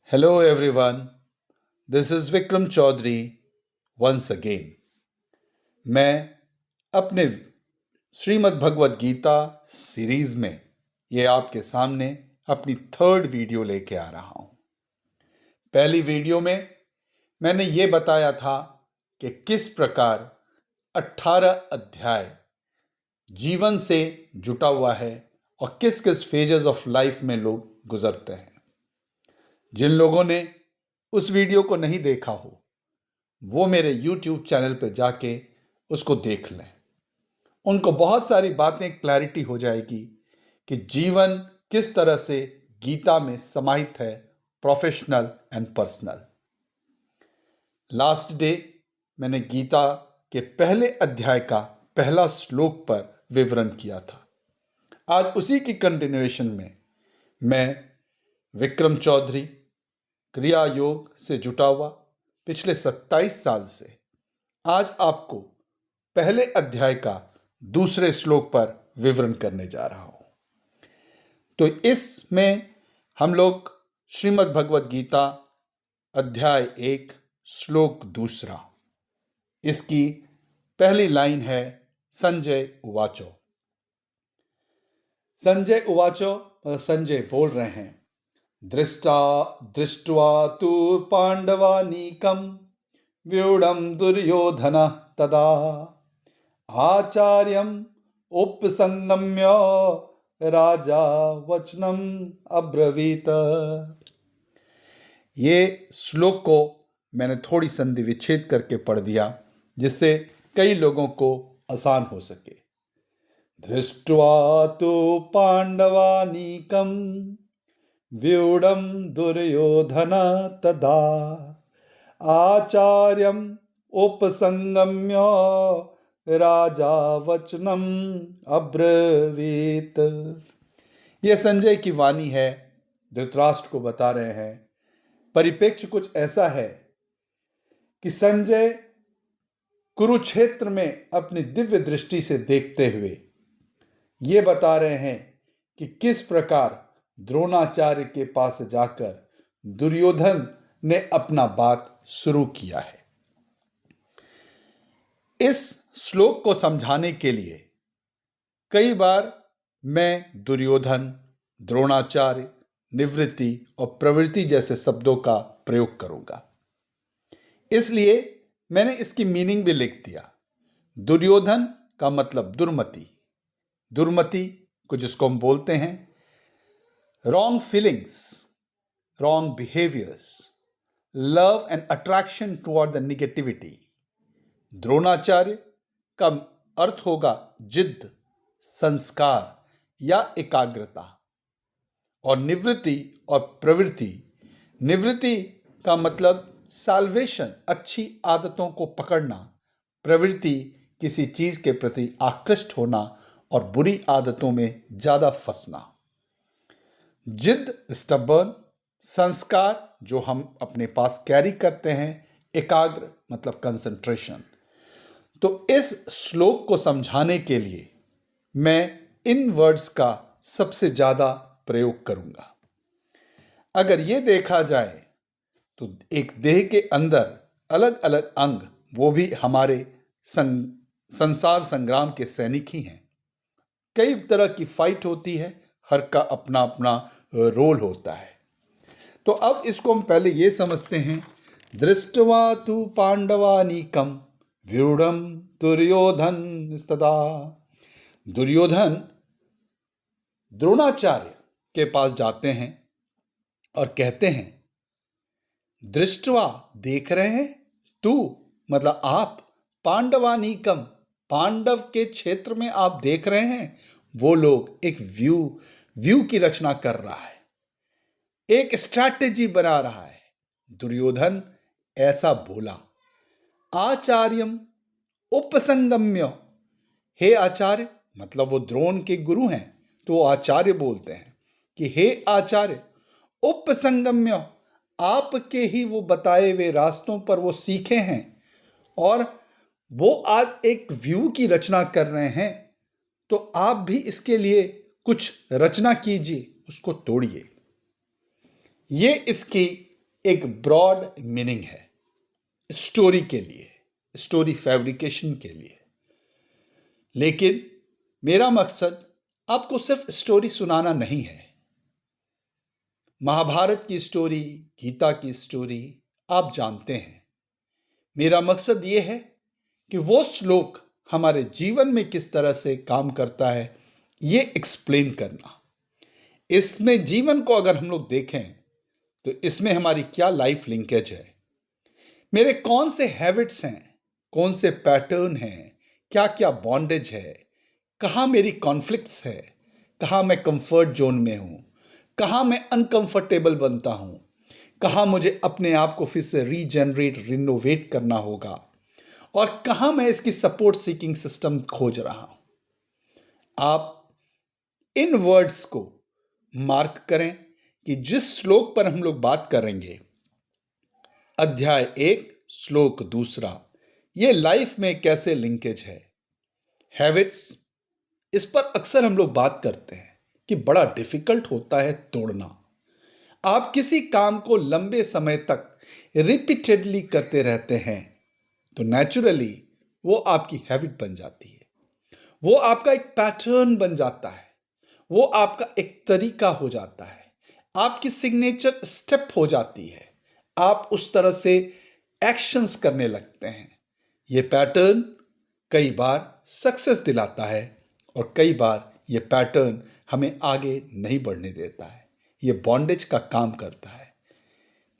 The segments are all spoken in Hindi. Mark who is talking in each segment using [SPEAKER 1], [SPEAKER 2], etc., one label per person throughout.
[SPEAKER 1] Hello everyone, this is Vikram Chaudhary once again. मैं अपने श्रीमद् भगवद गीता सीरीज में ये आपके सामने अपनी थर्ड वीडियो लेके आ रहा हूँ। पहली वीडियो में मैंने ये बताया था कि किस प्रकार 18 अध्याय जीवन से जुटा हुआ है और किस किस फेजेस ऑफ लाइफ में लोग गुजरते हैं। जिन लोगों ने उस वीडियो को नहीं देखा हो वो मेरे YouTube चैनल पे जाके उसको देख लें। उनको बहुत सारी बातें क्लैरिटी हो जाएगी कि जीवन किस तरह से गीता में समाहित है, professional and personal. Last day मैंने गीता के पहले अध्याय का पहला श्लोक पर विवरण किया था। आज उसी की कंटिन्यूएशन में मैं विक्रम चौधरी क्रिया योग से जुटा हुआ पिछले 27 साल से आज आपको पहले अध्याय का दूसरे श्लोक पर विवरण करने जा रहा हूं। तो इसमें हम लोग श्रीमद् भगवद गीता अध्याय 1 श्लोक 2, इसकी पहली लाइन है संजय उवाचो। संजय उवाचो, संजय बोल रहे हैं, दृष्ट्वा तु पांडवानीकं व्यूढं दुर्योधन तदा आचार्यम् उपसंगम्य राजा वचनम अब्रवीत। ये श्लोक को मैंने थोड़ी संधि विच्छेद करके पढ़ दिया जिससे कई लोगों को आसान हो सके। दृष्ट्वा तु पांडवानीकं व्यूढं दुर्योधन तदा आचार्यम् उपसंगम्य राजा वचनम अब्रवीत। यह संजय की वाणी है, धृतराष्ट्र को बता रहे हैं। परिप्रेक्ष्य कुछ ऐसा है कि संजय कुरुक्षेत्र में अपनी दिव्य दृष्टि से देखते हुए ये बता रहे हैं कि किस प्रकार द्रोणाचार्य के पास जाकर दुर्योधन ने अपना बात शुरू किया है। इस श्लोक को समझाने के लिए कई बार मैं दुर्योधन, द्रोणाचार्य, निवृत्ति और प्रवृत्ति जैसे शब्दों का प्रयोग करूंगा। इसलिए मैंने इसकी मीनिंग भी लिख दिया। दुर्योधन का मतलब दुर्मति, दुर्मति को जिसको हम बोलते हैं wrong feelings, wrong behaviors, love and attraction toward the negativity। Dronacharya का अर्थ होगा जिद्द, संस्कार या एकाग्रता। और निवृत्ति और प्रवृत्ति, निवृत्ति का मतलब साल्वेशन, अच्छी आदतों को पकड़ना, प्रवृत्ति किसी चीज के प्रति आकृष्ट होना और बुरी आदतों में ज्यादा फंसना। जिद स्टबर्न, संस्कार जो हम अपने पास कैरी करते हैं, एकाग्र मतलब कंसंट्रेशन। तो इस श्लोक को समझाने के लिए मैं इन वर्ड्स का सबसे ज्यादा प्रयोग करूंगा। अगर ये देखा जाए तो एक देह के अंदर अलग अलग अंग, वो भी हमारे संसार संग्राम के सैनिक ही हैं। कई तरह की फाइट होती है, हर का अपना अपना रोल होता है। तो अब इसको हम पहले ये समझते हैं। दृष्ट्वा तु पांडवानीकं व्यूढं दुर्योधन तदा। दुर्योधन द्रोणाचार्य के पास जाते हैं और कहते हैं, दृष्ट्वा देख रहे हैं, तू मतलब आप, पांडवानीकम पांडव के क्षेत्र में आप देख रहे हैं। वो लोग एक व्यू की रचना कर रहा है, एक स्ट्रैटेजी बना रहा है। दुर्योधन ऐसा बोला। आचार्यम उपसंगम्य, हे आचार्य, मतलब वो द्रोण के गुरु हैं तो वो आचार्य बोलते हैं कि हे आचार्य, उपसंगम्य, आपके ही वो बताए हुए रास्तों पर वो सीखे हैं और वो आज एक व्यू की रचना कर रहे हैं। तो आप भी इसके लिए कुछ रचना कीजिए, उसको तोड़िए। ये इसकी एक ब्रॉड मीनिंग है स्टोरी के लिए, स्टोरी फैब्रिकेशन के लिए। लेकिन मेरा मकसद आपको सिर्फ स्टोरी सुनाना नहीं है। महाभारत की स्टोरी, गीता की स्टोरी आप जानते हैं। मेरा मकसद ये है कि वो श्लोक हमारे जीवन में किस तरह से काम करता है ये एक्सप्लेन करना। इसमें जीवन को अगर हम लोग देखें तो इसमें हमारी क्या लाइफ लिंकेज है, मेरे कौन से हैबिट्स हैं, कौन से पैटर्न हैं, क्या क्या बॉन्डेज है, कहाँ मेरी कॉन्फ्लिक्ट्स है, कहाँ मैं कंफर्ट जोन में हूँ, कहाँ मैं अनकंफर्टेबल बनता हूँ, कहाँ मुझे अपने आप को फिर से रीजनरेट रिनोवेट करना होगा, और कहाँ मैं इसकी सपोर्ट सीकिंग सिस्टम खोज रहा हूँ। आप इन वर्ड्स को मार्क करें कि जिस श्लोक पर हम लोग बात करेंगे, अध्याय 1 श्लोक 2, ये लाइफ में कैसे लिंकेज है। हैबिट्स, इस पर अक्सर हम लोग बात करते हैं कि बड़ा डिफिकल्ट होता है तोड़ना। आप किसी काम को लंबे समय तक रिपीटेडली करते रहते हैं तो नेचुरली वो आपकी हैबिट बन जाती है, वो आपका एक पैटर्न बन जाता है, वो आपका एक तरीका हो जाता है, आपकी सिग्नेचर स्टेप हो जाती है। आप उस तरह से एक्शंस करने लगते हैं। ये पैटर्न कई बार सक्सेस दिलाता है और कई बार ये पैटर्न हमें आगे नहीं बढ़ने देता है। ये बॉन्डेज का काम करता है।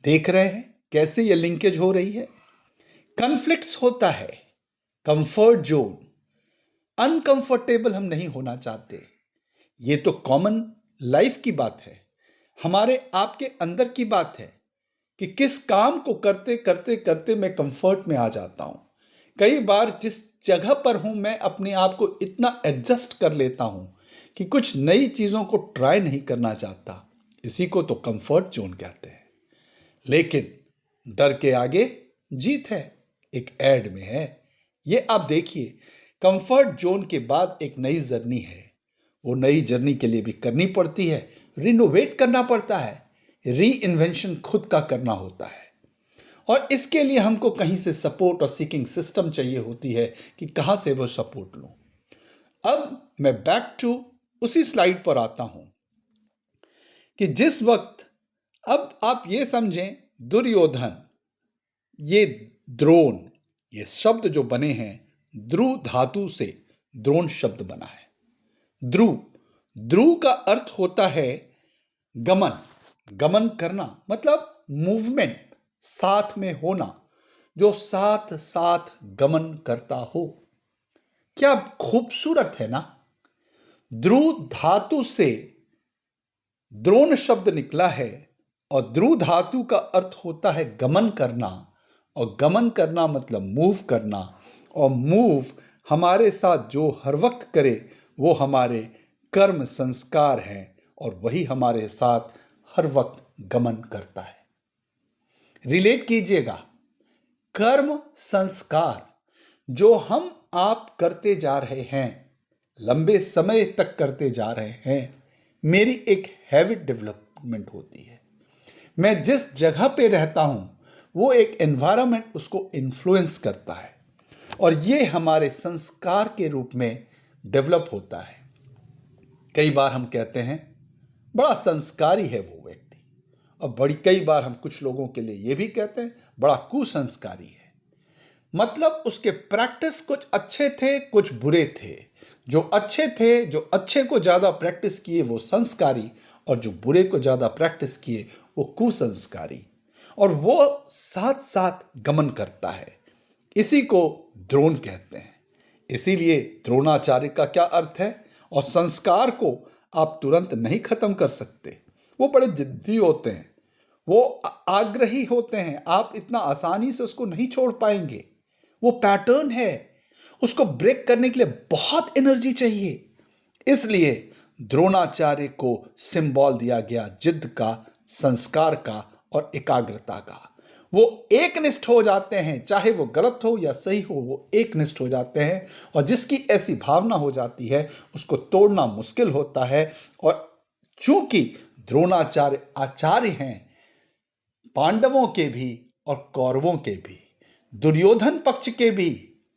[SPEAKER 1] देख रहे हैं कैसे ये लिंकेज हो रही है। कॉन्फ्लिक्ट्स होता है, कंफर्ट जोन, अनकंफर्टेबल हम नहीं होना चाहते। ये तो कॉमन लाइफ की बात है, हमारे आपके अंदर की बात है कि किस काम को करते करते करते मैं कंफर्ट में आ जाता हूं। कई बार जिस जगह पर हूं मैं अपने आप को इतना एडजस्ट कर लेता हूं कि कुछ नई चीज़ों को ट्राई नहीं करना चाहता। इसी को तो कंफर्ट जोन कहते हैं। लेकिन डर के आगे जीत है, एक ऐड में है। ये आप देखिए, कंफर्ट जोन के बाद एक नई जर्नी है। वो नई जर्नी के लिए भी करनी पड़ती है, रिनोवेट करना पड़ता है, री इन्वेंशन खुद का करना होता है। और इसके लिए हमको कहीं से सपोर्ट और सीकिंग सिस्टम चाहिए होती है कि कहाँ से वो सपोर्ट लूँ। अब मैं बैक टू उसी स्लाइड पर आता हूँ कि जिस वक्त, अब आप ये समझें, दुर्योधन, ये द्रोण, ये शब्द जो बने हैं, ध्रु धातु से द्रोण शब्द बना है। ध्रुव, ध्रुव का अर्थ होता है गमन, गमन करना, मतलब मूवमेंट, साथ में होना, जो साथ साथ गमन करता हो। क्या खूबसूरत है ना। ध्रुव धातु से द्रोण शब्द निकला है और ध्रुव धातु का अर्थ होता है गमन करना, और गमन करना मतलब मूव करना, और मूव हमारे साथ जो हर वक्त करे वो हमारे कर्म संस्कार हैं, और वही हमारे साथ हर वक्त गमन करता है। रिलेट कीजिएगा, कर्म संस्कार जो हम आप करते जा रहे हैं, लंबे समय तक करते जा रहे हैं, मेरी एक हैबिट डेवलपमेंट होती है। मैं जिस जगह पे रहता हूं वो एक एनवायरनमेंट उसको इन्फ्लुएंस करता है, और ये हमारे संस्कार के रूप में डेवलप होता है। कई बार हम कहते हैं बड़ा संस्कारी है वो व्यक्ति, और कई बार हम कुछ लोगों के लिए ये भी कहते हैं बड़ा कुसंस्कारी है। मतलब उसके प्रैक्टिस कुछ अच्छे थे, कुछ बुरे थे। जो अच्छे थे, जो अच्छे को ज़्यादा प्रैक्टिस किए वो संस्कारी, और जो बुरे को ज़्यादा प्रैक्टिस किए वो कुसंस्कारी, और वो साथ साथ गमन करता है। इसी को द्रोण कहते हैं। इसीलिए द्रोणाचार्य का क्या अर्थ है, और संस्कार को आप तुरंत नहीं खत्म कर सकते। वो बड़े जिद्दी होते हैं, वो आग्रही होते हैं, आप इतना आसानी से उसको नहीं छोड़ पाएंगे। वो पैटर्न है, उसको ब्रेक करने के लिए बहुत एनर्जी चाहिए। इसलिए द्रोणाचार्य को सिंबल दिया गया जिद का, संस्कार का और एकाग्रता का। वो एकनिष्ठ हो जाते हैं, चाहे वो गलत हो या सही हो, वो एकनिष्ठ हो जाते हैं, और जिसकी ऐसी भावना हो जाती है उसको तोड़ना मुश्किल होता है। और चूंकि द्रोणाचार्य आचार्य हैं, पांडवों के भी और कौरवों के भी, दुर्योधन पक्ष के भी,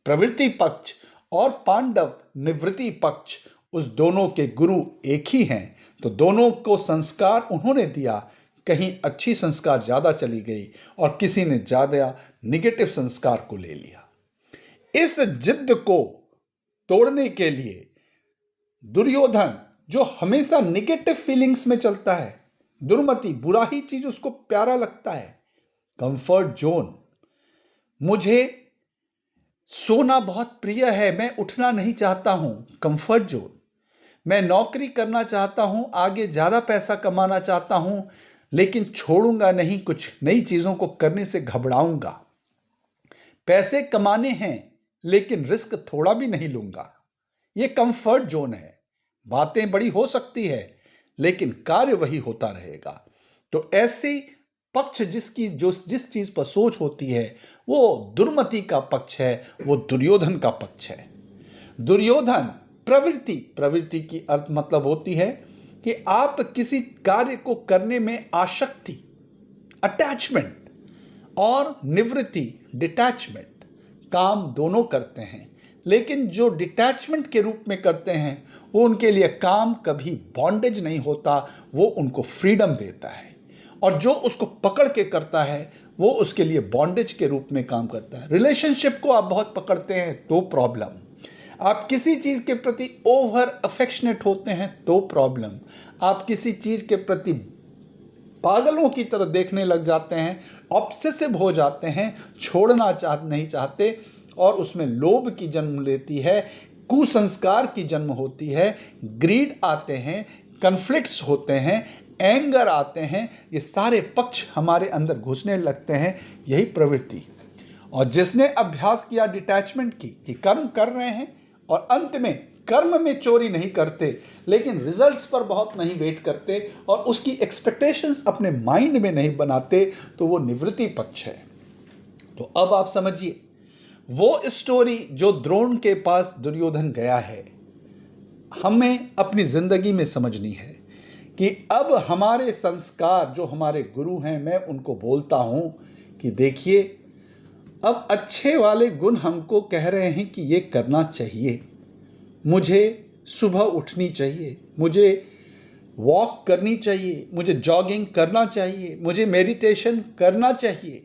[SPEAKER 1] प्रवृत्ति पक्ष और पांडव निवृत्ति पक्ष, उस दोनों के गुरु एक ही हैं। तो दोनों को संस्कार उन्होंने दिया, कहीं अच्छी संस्कार ज़्यादा चली गई और किसी ने ज़्यादा निगेटिव संस्कार को ले लिया। इस जिद्द को तोड़ने के लिए दुर्योधन, जो हमेशा निगेटिव फीलिंग्स में चलता है, दुर्मति, बुरा ही चीज उसको प्यारा लगता है, कंफर्ट जोन, मुझे सोना बहुत प्रिय है, मैं उठना नहीं चाहता हूं, कंफर्ट जोन, मैं नौकरी करना चाहता हूं, आगे ज्यादा पैसा कमाना चाहता हूं, लेकिन छोड़ूंगा नहीं, कुछ नई चीजों को करने से घबराऊंगा, पैसे कमाने हैं लेकिन रिस्क थोड़ा भी नहीं लूंगा, ये कंफर्ट जोन है। बातें बड़ी हो सकती है लेकिन कार्य वही होता रहेगा। तो ऐसे पक्ष जिस चीज पर सोच होती है वो दुर्मति का पक्ष है, वो दुर्योधन का पक्ष है। दुर्योधन प्रवृत्ति की अर्थ मतलब होती है कि आप किसी कार्य को करने में आसक्ति, अटैचमेंट, और निवृत्ति, डिटैचमेंट, काम दोनों करते हैं। लेकिन जो डिटैचमेंट के रूप में करते हैं वो उनके लिए काम कभी बॉन्डेज नहीं होता, वो उनको फ्रीडम देता है। और जो उसको पकड़ के करता है वो उसके लिए बॉन्डेज के रूप में काम करता है। रिलेशनशिप को आप बहुत पकड़ते हैं तो प्रॉब्लम, आप किसी चीज़ के प्रति ओवर अफेक्शनेट होते हैं तो प्रॉब्लम, आप किसी चीज़ के प्रति पागलों की तरह देखने लग जाते हैं, ऑब्सेसिव हो जाते हैं, छोड़ना नहीं चाहते, और उसमें लोभ की जन्म लेती है, कुसंस्कार की जन्म होती है, ग्रीड आते हैं, कन्फ्लिक्ट्स होते हैं, एंगर आते हैं, ये सारे पक्ष हमारे अंदर घुसने लगते हैं, यही प्रवृत्ति। और जिसने अभ्यास किया डिटैचमेंट की, कि कर्म कर रहे हैं और अंत में कर्म में चोरी नहीं करते, लेकिन रिजल्ट्स पर बहुत नहीं वेट करते और उसकी एक्सपेक्टेशंस अपने माइंड में नहीं बनाते, तो वो निवृत्ति पक्ष है। तो अब आप समझिए, वो स्टोरी जो द्रोण के पास दुर्योधन गया है, हमें अपनी जिंदगी में समझनी है कि अब हमारे संस्कार, जो हमारे गुरु हैं, मैं उनको बोलता हूं कि देखिए, अब अच्छे वाले गुण हमको कह रहे हैं कि ये करना चाहिए, मुझे सुबह उठनी चाहिए, मुझे वॉक करनी चाहिए, मुझे जॉगिंग करना चाहिए, मुझे मेडिटेशन करना चाहिए,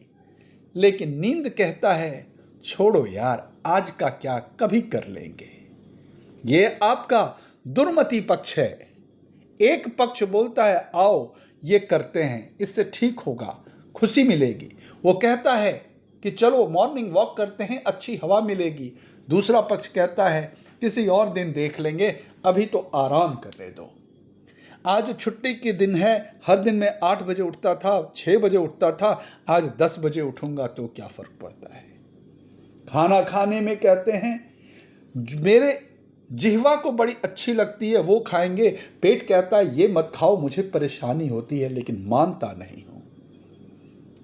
[SPEAKER 1] लेकिन नींद कहता है छोड़ो यार, आज का क्या, कभी कर लेंगे। ये आपका दुर्मति पक्ष है। एक पक्ष बोलता है आओ ये करते हैं, इससे ठीक होगा, खुशी मिलेगी, वो कहता है कि चलो मॉर्निंग वॉक करते हैं, अच्छी हवा मिलेगी। दूसरा पक्ष कहता है किसी और दिन देख लेंगे, अभी तो आराम करने दो, आज छुट्टी के दिन है, हर दिन मैं 8 बजे उठता था, 6 बजे उठता था, आज 10 बजे उठूंगा तो क्या फर्क पड़ता है। खाना खाने में कहते हैं मेरे जिह्वा को बड़ी अच्छी लगती है, वो खाएंगे, पेट कहता है ये मत खाओ, मुझे परेशानी होती है, लेकिन मानता नहीं हूं।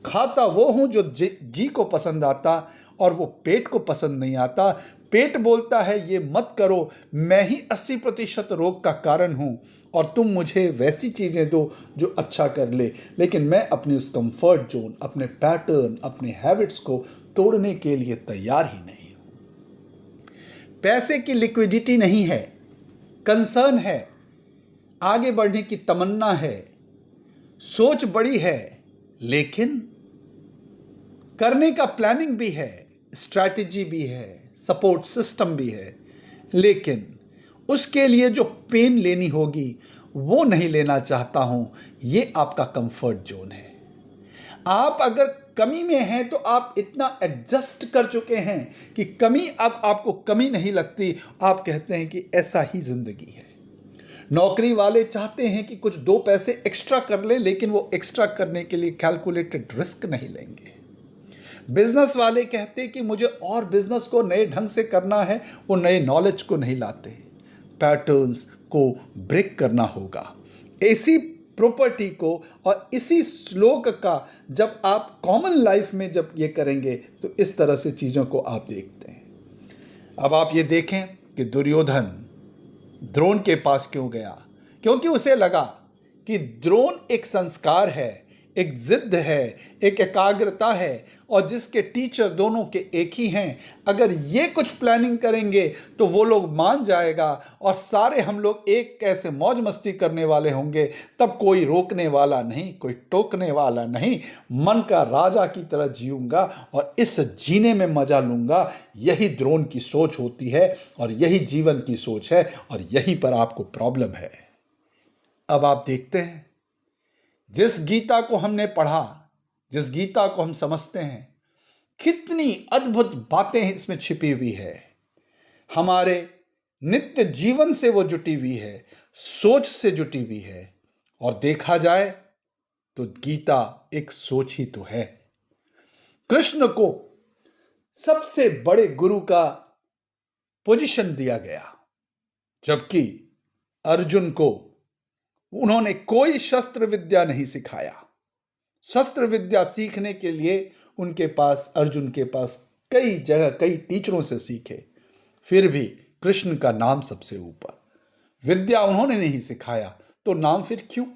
[SPEAKER 1] खाता वो हूं जो जी को पसंद आता और वो पेट को पसंद नहीं आता। पेट बोलता है ये मत करो, मैं ही 80% रोग का कारण हूं और तुम मुझे वैसी चीज़ें दो जो अच्छा कर ले, लेकिन मैं अपनी उस कंफर्ट जोन, अपने पैटर्न, अपने हैबिट्स को तोड़ने के लिए तैयार ही नहीं हूं। पैसे की लिक्विडिटी नहीं है, कंसर्न है, आगे बढ़ने की तमन्ना है, सोच बड़ी है, लेकिन करने का प्लानिंग भी है, स्ट्रैटेजी भी है, सपोर्ट सिस्टम भी है, लेकिन उसके लिए जो पेन लेनी होगी वो नहीं लेना चाहता हूं। ये आपका कंफर्ट जोन है। आप अगर कमी में हैं तो आप इतना एडजस्ट कर चुके हैं कि कमी अब आपको कमी नहीं लगती, आप कहते हैं कि ऐसा ही जिंदगी है। नौकरी वाले चाहते हैं कि कुछ 2 पैसे एक्स्ट्रा कर ले, लेकिन वो एक्स्ट्रा करने के लिए कैलकुलेटेड रिस्क नहीं लेंगे। बिजनेस वाले कहते हैं कि मुझे और बिजनेस को नए ढंग से करना है, वो नए नॉलेज को नहीं लाते, पैटर्न्स को ब्रेक करना होगा। ऐसी प्रॉपर्टी को और इसी श्लोक का जब आप कॉमन लाइफ में जब ये करेंगे तो इस तरह से चीज़ों को आप देखते हैं। अब आप ये देखें कि दुर्योधन द्रोण के पास क्यों गया, क्योंकि उसे लगा कि द्रोण एक संस्कार है, एक जिद है, एक एकाग्रता है, और जिसके टीचर दोनों के एक ही हैं, अगर ये कुछ प्लानिंग करेंगे तो वो लोग मान जाएगा और सारे हम लोग एक कैसे मौज मस्ती करने वाले होंगे। तब कोई रोकने वाला नहीं, कोई टोकने वाला नहीं। मन का राजा की तरह जीऊंगा और इस जीने में मजा लूंगा। यही द्रोण की सोच होती है और यही जीवन की सोच है, और यहीं पर आपको प्रॉब्लम है। अब आप देखते हैं, जिस गीता को हमने पढ़ा, जिस गीता को हम समझते हैं, कितनी अद्भुत बातें इसमें छिपी हुई है। हमारे नित्य जीवन से वो जुटी हुई है, सोच से जुटी हुई है। और देखा जाए तो गीता एक सोच ही तो है। कृष्ण को सबसे बड़े गुरु का पोजीशन दिया गया, जबकि अर्जुन को उन्होंने कोई शस्त्र विद्या नहीं सिखाया। शस्त्र विद्या सीखने के लिए उनके पास, अर्जुन के पास कई जगह कई टीचरों से सीखे, फिर भी कृष्ण का नाम सबसे ऊपर। विद्या उन्होंने नहीं सिखाया तो नाम फिर क्यों?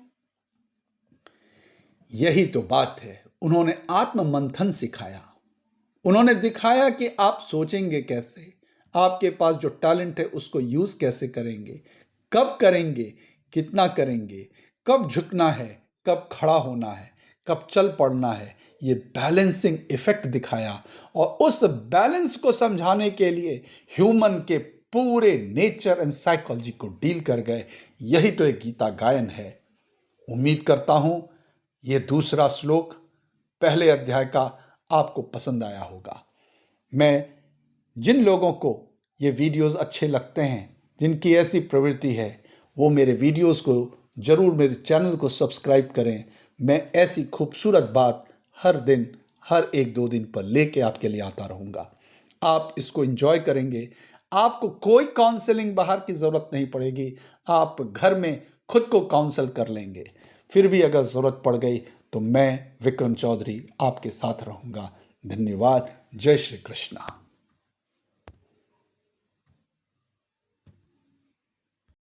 [SPEAKER 1] यही तो बात है। उन्होंने आत्म मंथन सिखाया। उन्होंने दिखाया कि आप सोचेंगे कैसे, आपके पास जो टैलेंट है उसको यूज कैसे करेंगे, कब करेंगे, कितना करेंगे, कब झुकना है, कब खड़ा होना है, कब चल पड़ना है। ये बैलेंसिंग इफेक्ट दिखाया, और उस बैलेंस को समझाने के लिए ह्यूमन के पूरे नेचर एंड साइकोलॉजी को डील कर गए। यही तो एक गीता गायन है। उम्मीद करता हूं ये दूसरा श्लोक पहले अध्याय का आपको पसंद आया होगा। मैं जिन लोगों को ये वीडियोस अच्छे लगते हैं, जिनकी ऐसी प्रवृत्ति है, वो मेरे वीडियोस को ज़रूर, मेरे चैनल को सब्सक्राइब करें। मैं ऐसी खूबसूरत बात हर दिन, हर 1-2 दिन पर लेके आपके लिए आता रहूँगा। आप इसको एंजॉय करेंगे। आपको कोई काउंसलिंग बाहर की ज़रूरत नहीं पड़ेगी। आप घर में खुद को काउंसल कर लेंगे। फिर भी अगर ज़रूरत पड़ गई तो मैं विक्रम चौधरी आपके साथ रहूँगा। धन्यवाद। जय श्री कृष्णा।